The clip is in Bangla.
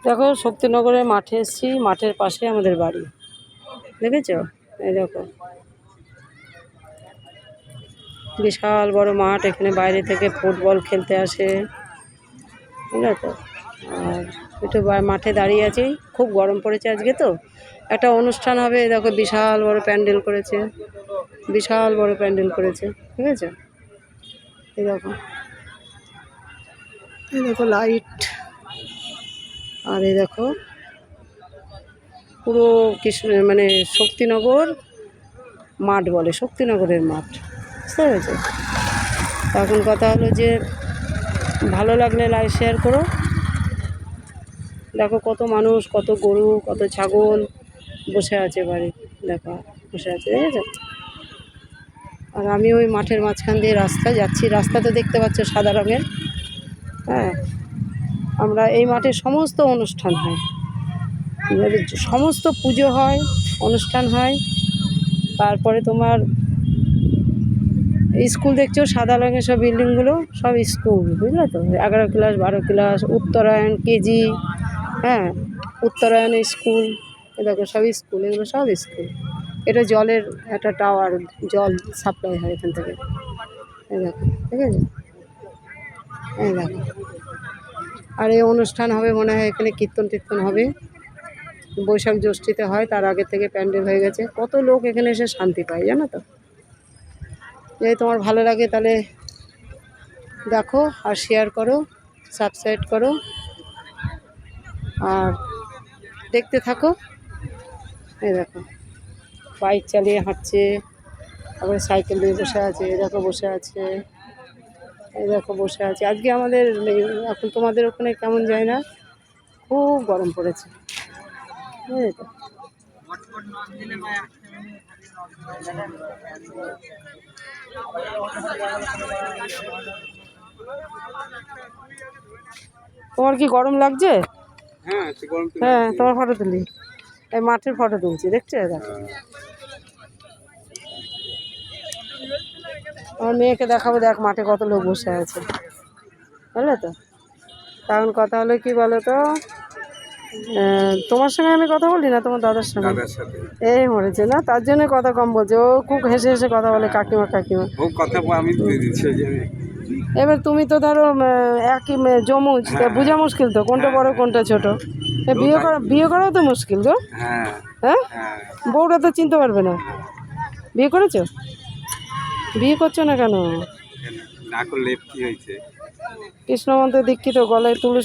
দেখো শক্তিনগরের মাঠে এসেছি, মাঠের পাশে আমাদের বাড়ি, দেখেছ? এই দেখো বিশাল বড় মাঠ, এখানে বাইরে থেকে ফুটবল খেলতে আসে, বুঝলে তো। আর একটু মাঠে দাঁড়িয়ে আছি, খুব গরম পড়েছে আজকে, তো একটা অনুষ্ঠান হবে। দেখো বিশাল বড় প্যান্ডেল করেছে, বিশাল বড় প্যান্ডেল করেছে, ঠিক আছে? এই দেখো, এই দেখো লাইট, আর এই দেখো পুরো কৃষ্ণ মানে শক্তিনগর মাঠ বলে, শক্তিনগরের মাঠ, বুঝতে পেরেছো? এখন কথা হলো যে ভালো লাগলে লাইক শেয়ার করো। দেখো কত মানুষ, কত গরু, কত ছাগল বসে আছে বাড়ি, দেখো বসে আছে, দেখেছো? আর আমি ওই মাঠের মাঝখান দিয়ে রাস্তায় যাচ্ছি, রাস্তা তো দেখতে পাচ্ছ সাদা রঙের। হ্যাঁ, আমরা এই মাঠে সমস্ত অনুষ্ঠান হয়, সমস্ত পুজো হয়, অনুষ্ঠান হয়। তারপরে তোমার স্কুল দেখছো সাদা রঙের সব বিল্ডিংগুলো, সব স্কুল, বুঝলে তো? 11 ক্লাস 12 ক্লাস, উত্তরায়ণ কেজি, হ্যাঁ উত্তরায়ণ স্কুল, এ দেখো সব স্কুল, এগুলো সব স্কুল। এটা জলের একটা টাওয়ার, জল সাপ্লাই হয় এখান থেকে, এই দেখো, ঠিক আছে? এই দেখো, আর এই অনুষ্ঠান হবে মনে হয় এখানে, কীর্তন টীর্তন হবে, বৈশাখ জ্যৈষ্ঠীতে হয়, তার আগে থেকে প্যান্ডেল হয়ে গেছে। কত লোক এখানে এসে শান্তি পায়, জানো তো? যদি তোমার ভালো লাগে তাহলে দেখো আর শেয়ার করো, সাবস্ক্রাইব করো, আর দেখতে থাকো। এই দেখো বাইক চালিয়ে হাঁটছে, তারপরে সাইকেল দিয়ে বসে আছে, এই দেখো বসে আছে, এই দেখো বসে আছে। আজকে আমাদের এখন তোমাদের ওখানে কেমন যায় না, খুব গরম পড়েছে, বুঝলি তো? তোমার কি গরম লাগছে? হ্যাঁ, তোমার ফটো তুলি, এই মাঠের ফটো তুলছি, দেখছো? দেখো আমার মেয়েকে দেখাবো, দেখ মাঠে কত লোক বসে আছে, বুঝলে তো? কারণ কথা হলো কি বলো তো, তোমার সঙ্গে আমি কথা বলি না, তোমার দাদার সঙ্গে। এই মরেছে না, তার জন্য কথা কম বলছে, ও খুব হেসে হেসে কথা বলে, কাকিমা কাকিমা। এবার তুমি তো ধরো একই জমুজ, বোঝা মুশকিল তো, কোনটা বড় কোনটা ছোট। বিয়ে করাও তো মুশকিল গো। হ্যাঁ, বউটা তো চিনতে পারবে না। বিয়ে করেছো? বিয়ে করছো না কেন? না করলে কি হয়েছে? কৃষ্ণমন্ত্র দীক্ষিত, গলায় তুলসী